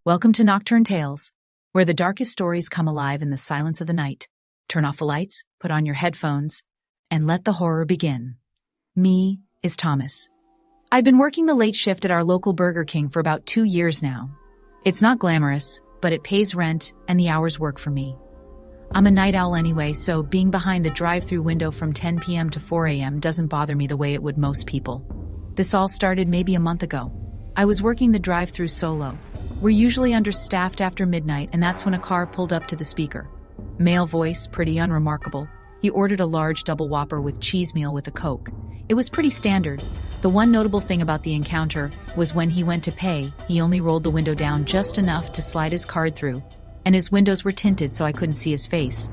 Welcome to Nocturne Tales, where the darkest stories come alive in the silence of the night. Turn off the lights, put on your headphones, and let the horror begin. Me is Thomas. I've been working the late shift at our local Burger King for about 2 years now. It's not glamorous, but it pays rent and the hours work for me. I'm a night owl anyway, so being behind the drive-thru window from 10 p.m. to 4 a.m. doesn't bother me the way it would most people. This all started maybe a month ago. I was working the drive-thru solo. We're usually understaffed after midnight, and that's when a car pulled up to the speaker. Male voice, pretty unremarkable. He ordered a large double Whopper with cheese meal with a Coke. It was pretty standard. The one notable thing about the encounter was when he went to pay, he only rolled the window down just enough to slide his card through, and his windows were tinted so I couldn't see his face.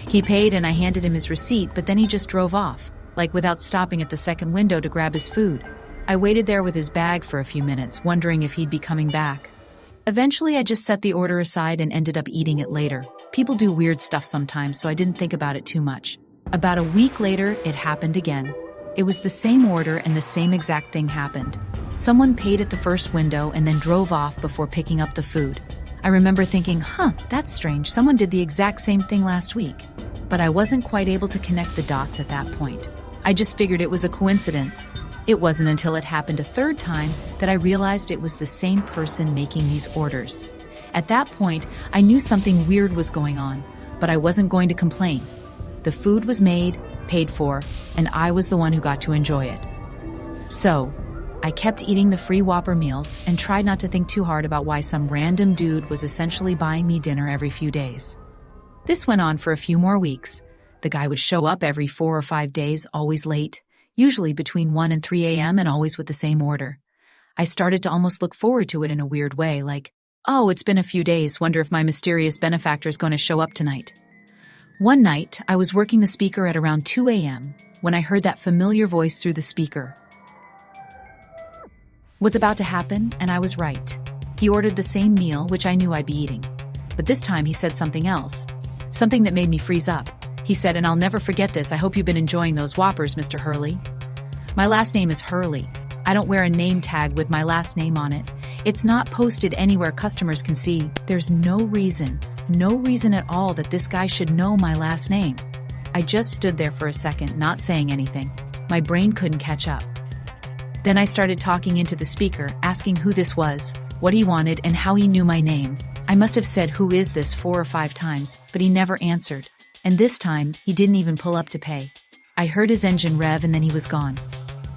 He paid and I handed him his receipt, but then he just drove off, like without stopping at the second window to grab his food. I waited there with his bag for a few minutes, wondering if he'd be coming back. Eventually, I just set the order aside and ended up eating it later. People do weird stuff sometimes, so I didn't think about it too much. About a week later, it happened again. It was the same order and the same exact thing happened. Someone paid at the first window and then drove off before picking up the food. I remember thinking, that's strange. Someone did the exact same thing last week. But I wasn't quite able to connect the dots at that point. I just figured it was a coincidence. It wasn't until it happened a third time that I realized it was the same person making these orders. At that point, I knew something weird was going on, but I wasn't going to complain. The food was made, paid for, and I was the one who got to enjoy it. So, I kept eating the free Whopper meals and tried not to think too hard about why some random dude was essentially buying me dinner every few days. This went on for a few more weeks. The guy would show up every 4 or 5 days, always late, usually between 1 and 3 a.m. and always with the same order. I started to almost look forward to it in a weird way, like, oh, it's been a few days, wonder if my mysterious benefactor's going to show up tonight. One night, I was working the speaker at around 2 a.m. when I heard that familiar voice through the speaker. Was about to happen, and I was right. He ordered the same meal, which I knew I'd be eating. But this time he said something else. Something that made me freeze up. He said, and I'll never forget this, I hope you've been enjoying those Whoppers, Mr. Hurley. My last name is Hurley. I don't wear a name tag with my last name on it. It's not posted anywhere customers can see. There's no reason at all that this guy should know my last name. I just stood there for a second, not saying anything. My brain couldn't catch up. Then I started talking into the speaker, asking who this was, what he wanted, and how he knew my name. I must have said, who is this, 4 or 5 times, but he never answered. And this time, he didn't even pull up to pay. I heard his engine rev and then he was gone.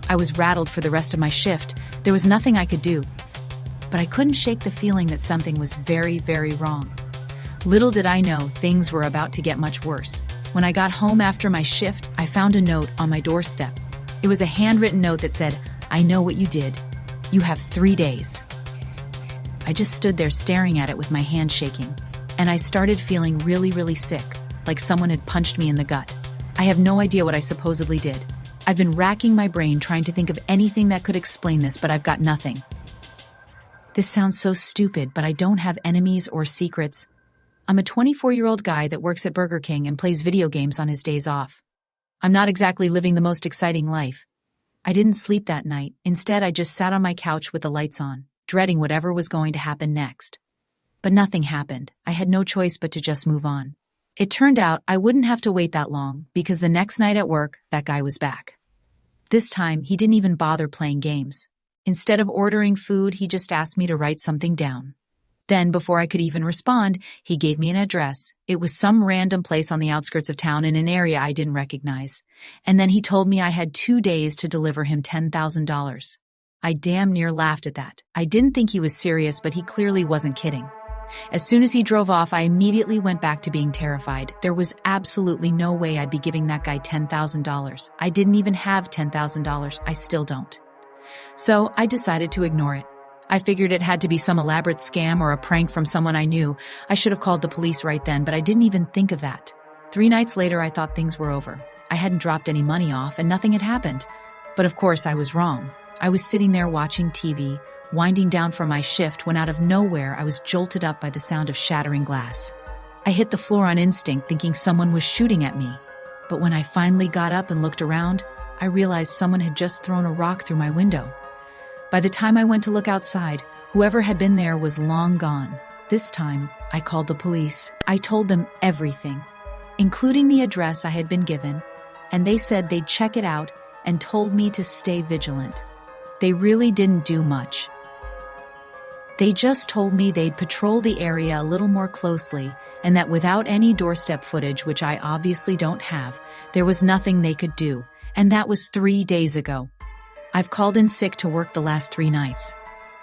I was rattled for the rest of my shift. There was nothing I could do. But I couldn't shake the feeling that something was very, very wrong. Little did I know things were about to get much worse. When I got home after my shift, I found a note on my doorstep. It was a handwritten note that said, I know what you did. You have 3 days. I just stood there staring at it with my hand shaking. And I started feeling really, really sick. Like someone had punched me in the gut. I have no idea what I supposedly did. I've been racking my brain trying to think of anything that could explain this, but I've got nothing. This sounds so stupid, but I don't have enemies or secrets. I'm a 24-year-old guy that works at Burger King and plays video games on his days off. I'm not exactly living the most exciting life. I didn't sleep that night. Instead, I just sat on my couch with the lights on, dreading whatever was going to happen next. But nothing happened. I had no choice but to just move on. It turned out I wouldn't have to wait that long because the next night at work, that guy was back. This time, he didn't even bother playing games. Instead of ordering food, he just asked me to write something down. Then, before I could even respond, he gave me an address. It was some random place on the outskirts of town in an area I didn't recognize. And then he told me I had 2 days to deliver him $10,000. I damn near laughed at that. I didn't think he was serious, but he clearly wasn't kidding. As soon as he drove off, I immediately went back to being terrified. There was absolutely no way I'd be giving that guy $10,000. I didn't even have $10,000. I still don't. So I decided to ignore it. I figured it had to be some elaborate scam or a prank from someone I knew. I should have called the police right then, but I didn't even think of that. 3 nights later, I thought things were over. I hadn't dropped any money off and nothing had happened. But of course, I was wrong. I was sitting there watching TV, winding down from my shift when out of nowhere I was jolted up by the sound of shattering glass. I hit the floor on instinct thinking someone was shooting at me. But when I finally got up and looked around, I realized someone had just thrown a rock through my window. By the time I went to look outside, Whoever had been there was long gone. This time, I called the police. I told them everything, including the address I had been given, and they said they'd check it out and told me to stay vigilant. They really didn't do much. They just told me they'd patrol the area a little more closely and that without any doorstep footage, which I obviously don't have, there was nothing they could do, and that was 3 days ago. I've called in sick to work the last 3 nights,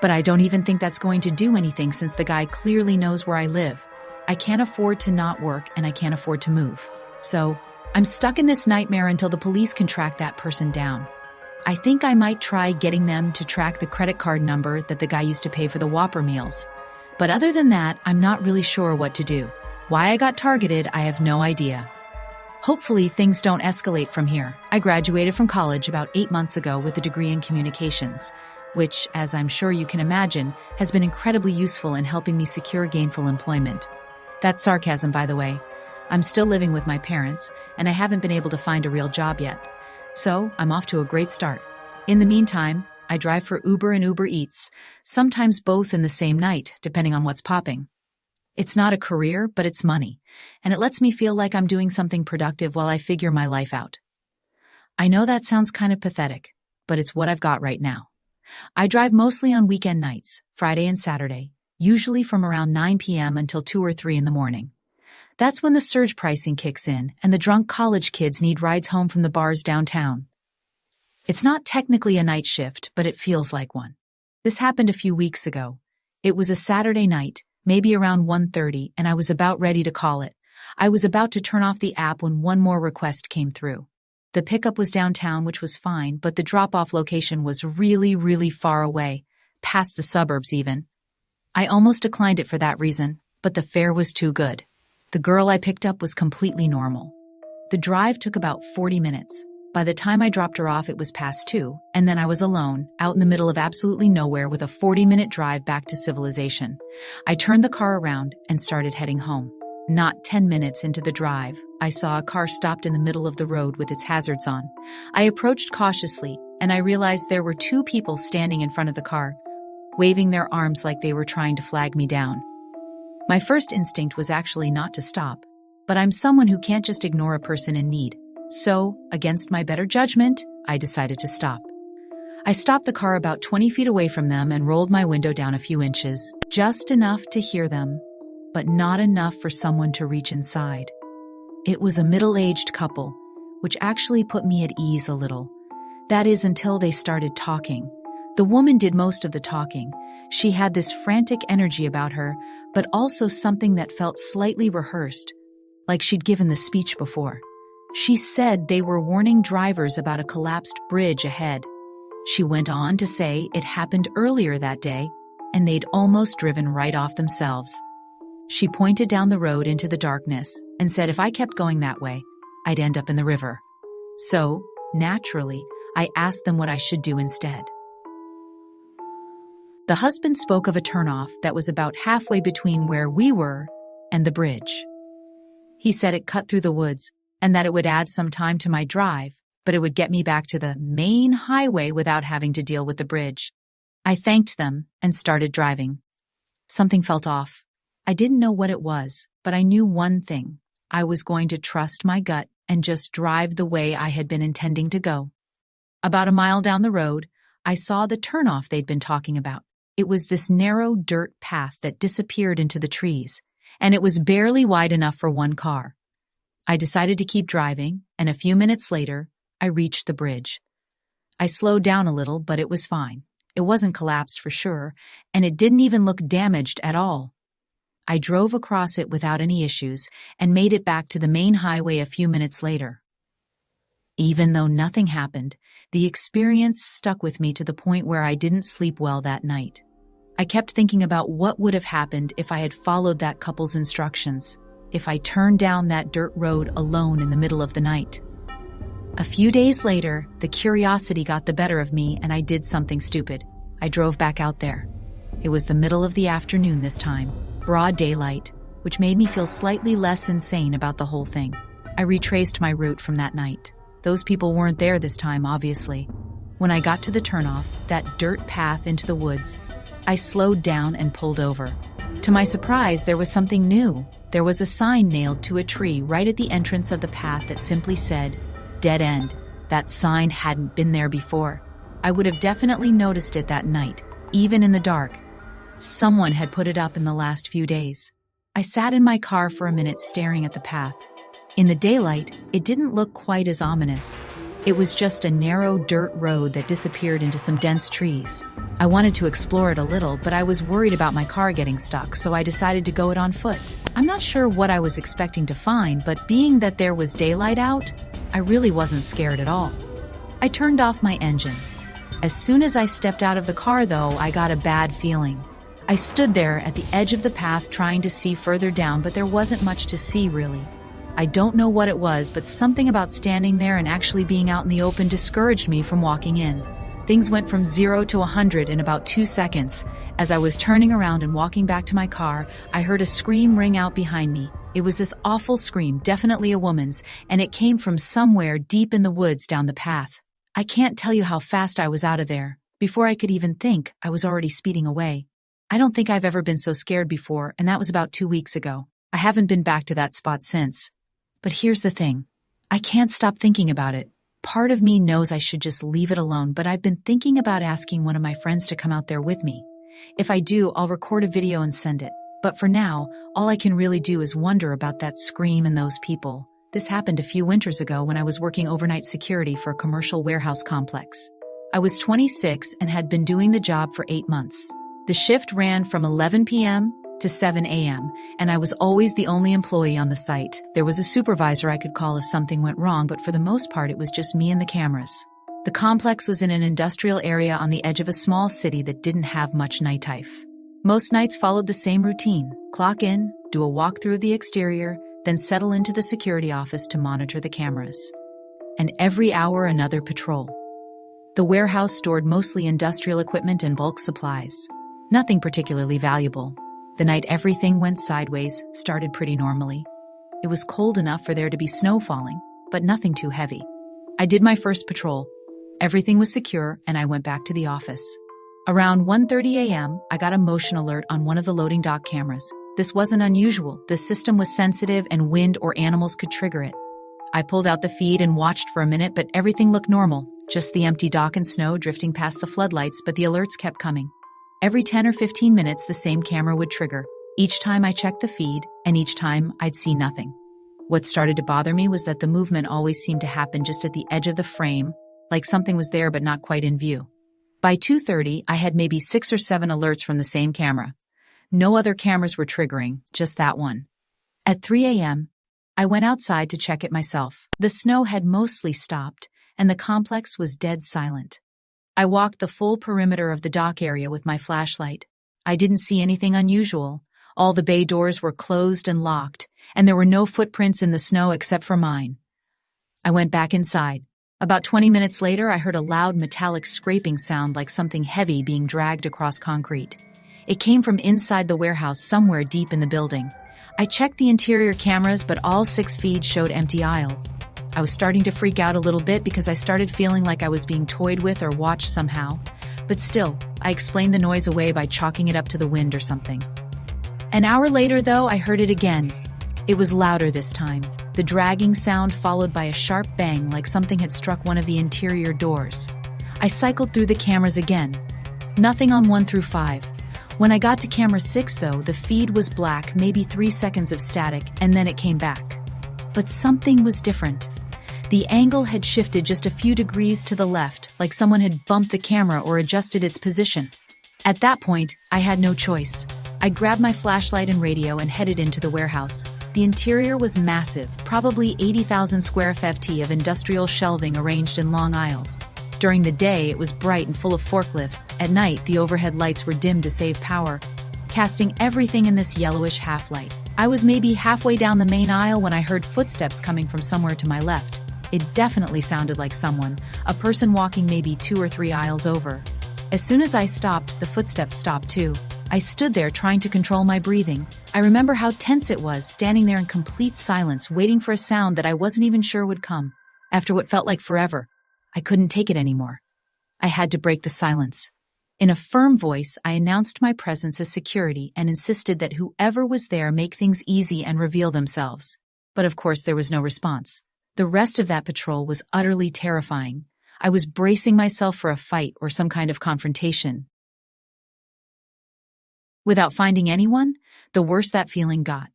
but I don't even think that's going to do anything since the guy clearly knows where I live. I can't afford to not work and I can't afford to move. So, I'm stuck in this nightmare until the police can track that person down. I think I might try getting them to track the credit card number that the guy used to pay for the Whopper meals. But other than that, I'm not really sure what to do. Why I got targeted, I have no idea. Hopefully, things don't escalate from here. I graduated from college about 8 months ago with a degree in communications, which, as I'm sure you can imagine, has been incredibly useful in helping me secure gainful employment. That's sarcasm, by the way. I'm still living with my parents, and I haven't been able to find a real job yet. So, I'm off to a great start. In the meantime, I drive for Uber and Uber Eats, sometimes both in the same night, depending on what's popping. It's not a career, but it's money, and it lets me feel like I'm doing something productive while I figure my life out. I know that sounds kind of pathetic, but it's what I've got right now. I drive mostly on weekend nights, Friday and Saturday, usually from around 9 p.m. until 2 or 3 in the morning. That's when the surge pricing kicks in and the drunk college kids need rides home from the bars downtown. It's not technically a night shift, but it feels like one. This happened a few weeks ago. It was a Saturday night, maybe around 1:30, and I was about ready to call it. I was about to turn off the app when one more request came through. The pickup was downtown, which was fine, but the drop-off location was really, really far away, past the suburbs even. I almost declined it for that reason, but the fare was too good. The girl I picked up was completely normal. The drive took about 40 minutes. By the time I dropped her off, it was past 2, and then I was alone, out in the middle of absolutely nowhere with a 40-minute drive back to civilization. I turned the car around and started heading home. Not 10 minutes into the drive, I saw a car stopped in the middle of the road with its hazards on. I approached cautiously, and I realized there were 2 people standing in front of the car, waving their arms like they were trying to flag me down. My first instinct was actually not to stop, but I'm someone who can't just ignore a person in need. So, against my better judgment, I decided to stop. I stopped the car about 20 feet away from them and rolled my window down a few inches, just enough to hear them, but not enough for someone to reach inside. It was a middle-aged couple, which actually put me at ease a little. That is, until they started talking. The woman did most of the talking. She had this frantic energy about her, but also something that felt slightly rehearsed, like she'd given the speech before. She said they were warning drivers about a collapsed bridge ahead. She went on to say it happened earlier that day, and they'd almost driven right off themselves. She pointed down the road into the darkness and said if I kept going that way, I'd end up in the river. So, naturally, I asked them what I should do instead. The husband spoke of a turnoff that was about halfway between where we were and the bridge. He said it cut through the woods and that it would add some time to my drive, but it would get me back to the main highway without having to deal with the bridge. I thanked them and started driving. Something felt off. I didn't know what it was, but I knew one thing. I was going to trust my gut and just drive the way I had been intending to go. About a mile down the road, I saw the turnoff they'd been talking about. It was this narrow dirt path that disappeared into the trees, and it was barely wide enough for one car. I decided to keep driving, and a few minutes later, I reached the bridge. I slowed down a little, but it was fine. It wasn't collapsed for sure, and it didn't even look damaged at all. I drove across it without any issues and made it back to the main highway a few minutes later. Even though nothing happened, the experience stuck with me to the point where I didn't sleep well that night. I kept thinking about what would have happened if I had followed that couple's instructions, if I turned down that dirt road alone in the middle of the night. A few days later, the curiosity got the better of me and I did something stupid. I drove back out there. It was the middle of the afternoon this time, broad daylight, which made me feel slightly less insane about the whole thing. I retraced my route from that night. Those people weren't there this time, obviously. When I got to the turnoff, that dirt path into the woods, I slowed down and pulled over. To my surprise, there was something new. There was a sign nailed to a tree right at the entrance of the path that simply said, "Dead End." That sign hadn't been there before. I would have definitely noticed it that night, even in the dark. Someone had put it up in the last few days. I sat in my car for a minute staring at the path. In the daylight, it didn't look quite as ominous. It was just a narrow dirt road that disappeared into some dense trees. I wanted to explore it a little, but I was worried about my car getting stuck, so I decided to go it on foot. I'm not sure what I was expecting to find, but being that there was daylight out, I really wasn't scared at all. I turned off my engine. As soon as I stepped out of the car, though, I got a bad feeling. I stood there at the edge of the path trying to see further down, but there wasn't much to see, really. I don't know what it was, but something about standing there and actually being out in the open discouraged me from walking in. Things went from 0 to 100 in about 2 seconds. As I was turning around and walking back to my car, I heard a scream ring out behind me. It was this awful scream, definitely a woman's, and it came from somewhere deep in the woods down the path. I can't tell you how fast I was out of there. Before I could even think, I was already speeding away. I don't think I've ever been so scared before, and that was about 2 weeks ago. I haven't been back to that spot since. But here's the thing. I can't stop thinking about it. Part of me knows I should just leave it alone, but I've been thinking about asking one of my friends to come out there with me. If I do, I'll record a video and send it. But for now, all I can really do is wonder about that scream and those people. This happened a few winters ago when I was working overnight security for a commercial warehouse complex. I was 26 and had been doing the job for 8 months. The shift ran from 11 p.m. to 7 a.m., and I was always the only employee on the site. There was a supervisor I could call if something went wrong, but for the most part it was just me and the cameras. The complex was in an industrial area on the edge of a small city that didn't have much nightlife. Most nights followed the same routine: clock in, do a walkthrough of the exterior, then settle into the security office to monitor the cameras. And every hour another patrol. The warehouse stored mostly industrial equipment and bulk supplies. Nothing particularly valuable. The night everything went sideways started pretty normally. It was cold enough for there to be snow falling, but nothing too heavy. I did my first patrol. Everything was secure, and I went back to the office. Around 1:30 a.m., I got a motion alert on one of the loading dock cameras. This wasn't unusual. The system was sensitive, and wind or animals could trigger it. I pulled out the feed and watched for a minute, but everything looked normal. Just the empty dock and snow drifting past the floodlights, but the alerts kept coming. Every 10 or 15 minutes, the same camera would trigger. Each time I checked the feed, and each time I'd see nothing. What started to bother me was that the movement always seemed to happen just at the edge of the frame, like something was there but not quite in view. By 2:30, I had maybe 6 or 7 alerts from the same camera. No other cameras were triggering, just that one. At 3 a.m., I went outside to check it myself. The snow had mostly stopped, and the complex was dead silent. I walked the full perimeter of the dock area with my flashlight. I didn't see anything unusual. All the bay doors were closed and locked, and there were no footprints in the snow except for mine. I went back inside. About 20 minutes later, I heard a loud metallic scraping sound like something heavy being dragged across concrete. It came from inside the warehouse somewhere deep in the building. I checked the interior cameras, but all 6 feeds showed empty aisles. I was starting to freak out a little bit because I started feeling like I was being toyed with or watched somehow. But still, I explained the noise away by chalking it up to the wind or something. An hour later, though, I heard it again. It was louder this time, the dragging sound followed by a sharp bang like something had struck one of the interior doors. I cycled through the cameras again. Nothing on 1 through 5. When I got to camera 6, though, the feed was black, maybe 3 seconds of static, and then it came back. But something was different. The angle had shifted just a few degrees to the left, like someone had bumped the camera or adjusted its position. At that point, I had no choice. I grabbed my flashlight and radio and headed into the warehouse. The interior was massive, probably 80,000 square ft of industrial shelving arranged in long aisles. During the day, it was bright and full of forklifts. At night, the overhead lights were dimmed to save power, casting everything in this yellowish half-light. I was maybe halfway down the main aisle when I heard footsteps coming from somewhere to my left. It definitely sounded like someone, a person walking maybe 2 or 3 aisles over. As soon as I stopped, the footsteps stopped too. I stood there trying to control my breathing. I remember how tense it was, standing there in complete silence, waiting for a sound that I wasn't even sure would come. After what felt like forever, I couldn't take it anymore. I had to break the silence. In a firm voice, I announced my presence as security and insisted that whoever was there make things easy and reveal themselves. But of course there was no response. The rest of that patrol was utterly terrifying. I was bracing myself for a fight or some kind of confrontation. Without finding anyone, the worse that feeling got.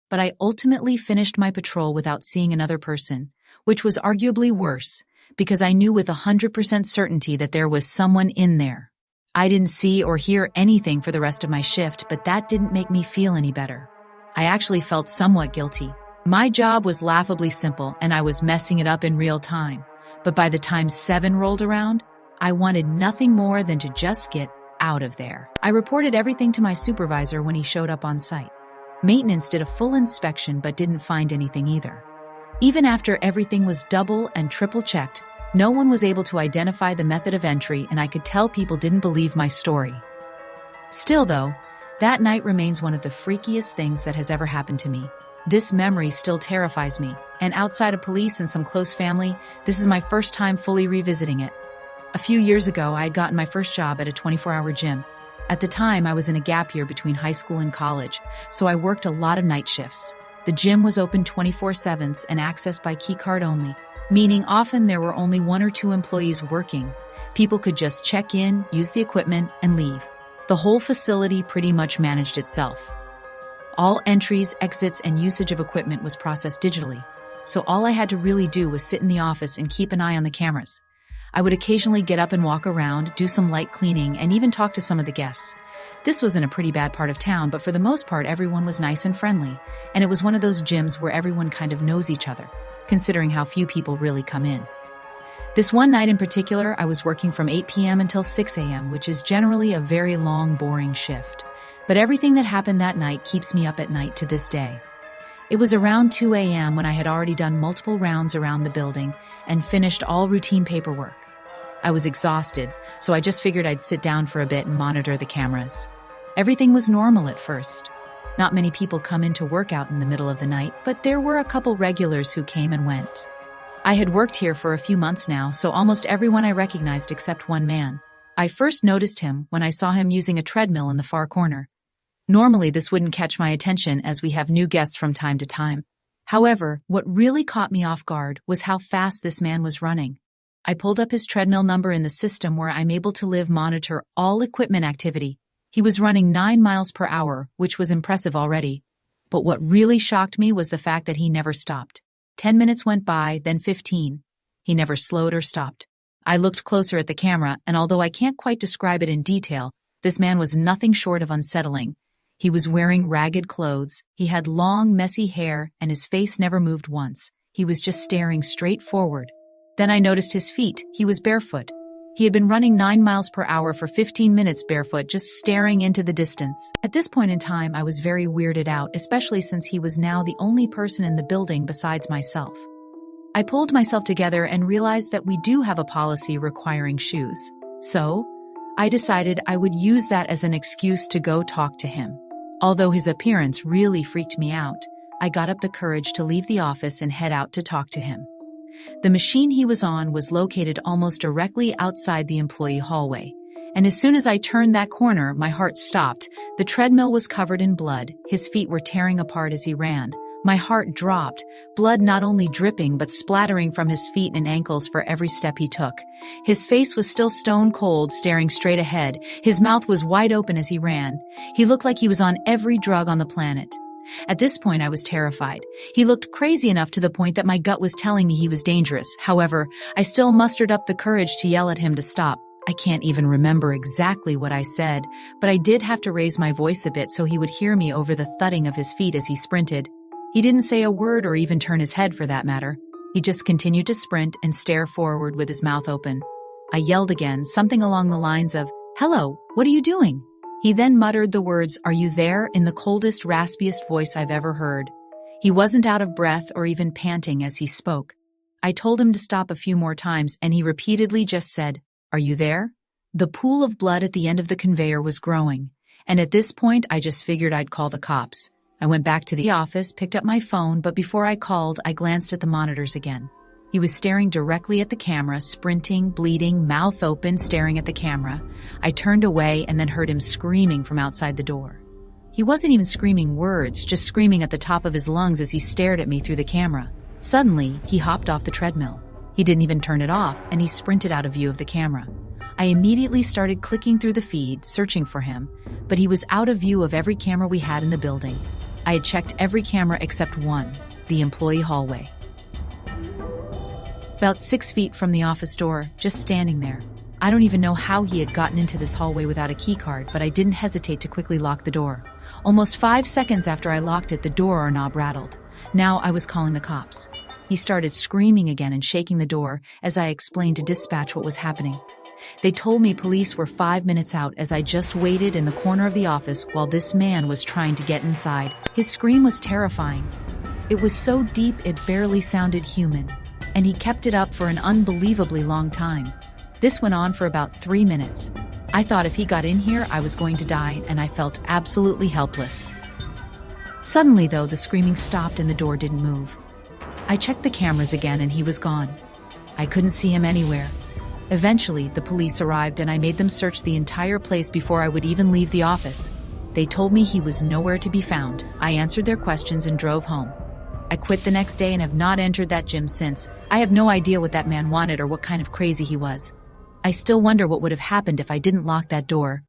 But I ultimately finished my patrol without seeing another person, which was arguably worse, because I knew with 100% certainty that there was someone in there. I didn't see or hear anything for the rest of my shift, but that didn't make me feel any better. I actually felt somewhat guilty. My job was laughably simple, and I was messing it up in real time. But by the time 7 rolled around, I wanted nothing more than to just get out of there. I reported everything to my supervisor when he showed up on site. Maintenance did a full inspection but didn't find anything either. Even after everything was double and triple checked, no one was able to identify the method of entry, and I could tell people didn't believe my story. Still though, that night remains one of the freakiest things that has ever happened to me. This memory still terrifies me, and outside of police and some close family, this is my first time fully revisiting it. A few years ago, I had gotten my first job at a 24-hour gym. At the time, I was in a gap year between high school and college, so I worked a lot of night shifts. The gym was open 24/7 and accessed by key card only, meaning often there were only 1 or 2 employees working. People could just check in, use the equipment, and leave. The whole facility pretty much managed itself. All entries, exits, and usage of equipment was processed digitally, so all I had to really do was sit in the office and keep an eye on the cameras. I would occasionally get up and walk around, do some light cleaning, and even talk to some of the guests. This was in a pretty bad part of town, but for the most part everyone was nice and friendly, and it was one of those gyms where everyone kind of knows each other, considering how few people really come in. This one night in particular, I was working from 8 p.m. until 6 a.m., which is generally a very long, boring shift. But everything that happened that night keeps me up at night to this day. It was around 2 a.m. when I had already done multiple rounds around the building and finished all routine paperwork. I was exhausted, so I just figured I'd sit down for a bit and monitor the cameras. Everything was normal at first. Not many people come in to work out in the middle of the night, but there were a couple regulars who came and went. I had worked here for a few months now, so almost everyone I recognized except one man. I first noticed him when I saw him using a treadmill in the far corner. Normally this wouldn't catch my attention as we have new guests from time to time. However, what really caught me off guard was how fast this man was running. I pulled up his treadmill number in the system where I'm able to monitor all equipment activity. He was running 9 miles per hour, which was impressive already. But what really shocked me was the fact that he never stopped. 10 minutes went by, then 15. He never slowed or stopped. I looked closer at the camera, and although I can't quite describe it in detail, this man was nothing short of unsettling. He was wearing ragged clothes, he had long, messy hair, and his face never moved once. He was just staring straight forward. Then I noticed his feet. He was barefoot. He had been running 9 miles per hour for 15 minutes barefoot, just staring into the distance. At this point in time, I was very weirded out, especially since he was now the only person in the building besides myself. I pulled myself together and realized that we do have a policy requiring shoes. So, I decided I would use that as an excuse to go talk to him. Although his appearance really freaked me out, I got up the courage to leave the office and head out to talk to him. The machine he was on was located almost directly outside the employee hallway, and as soon as I turned that corner, my heart stopped. The treadmill was covered in blood, his feet were tearing apart as he ran. My heart dropped, blood not only dripping but splattering from his feet and ankles for every step he took. His face was still stone cold, staring straight ahead. His mouth was wide open as he ran. He looked like he was on every drug on the planet. At this point, I was terrified. He looked crazy enough to the point that my gut was telling me he was dangerous. However, I still mustered up the courage to yell at him to stop. I can't even remember exactly what I said, but I did have to raise my voice a bit so he would hear me over the thudding of his feet as he sprinted. He didn't say a word or even turn his head for that matter. He just continued to sprint and stare forward with his mouth open. I yelled again, something along the lines of, "Hello, what are you doing?" He then muttered the words, "Are you there?" in the coldest, raspiest voice I've ever heard. He wasn't out of breath or even panting as he spoke. I told him to stop a few more times, and he repeatedly just said, "Are you there?" The pool of blood at the end of the conveyor was growing, and at this point I just figured I'd call the cops. I went back to the office, picked up my phone, but before I called, I glanced at the monitors again. He was staring directly at the camera, sprinting, bleeding, mouth open, staring at the camera. I turned away and then heard him screaming from outside the door. He wasn't even screaming words, just screaming at the top of his lungs as he stared at me through the camera. Suddenly, he hopped off the treadmill. He didn't even turn it off, and he sprinted out of view of the camera. I immediately started clicking through the feed, searching for him, but he was out of view of every camera we had in the building. I had checked every camera except one, the employee hallway. About 6 feet from the office door, just standing there. I don't even know how he had gotten into this hallway without a key card, but I didn't hesitate to quickly lock the door. Almost 5 seconds after I locked it, the door knob rattled. Now I was calling the cops. He started screaming again and shaking the door as I explained to dispatch what was happening. They told me police were 5 minutes out as I just waited in the corner of the office while this man was trying to get inside. His scream was terrifying. It was so deep it barely sounded human, and he kept it up for an unbelievably long time. This went on for about 3 minutes. I thought if he got in here, I was going to die, and I felt absolutely helpless. Suddenly, though, the screaming stopped and the door didn't move. I checked the cameras again and he was gone. I couldn't see him anywhere. Eventually, the police arrived and I made them search the entire place before I would even leave the office. They told me he was nowhere to be found. I answered their questions and drove home. I quit the next day and have not entered that gym since. I have no idea what that man wanted or what kind of crazy he was. I still wonder what would have happened if I didn't lock that door.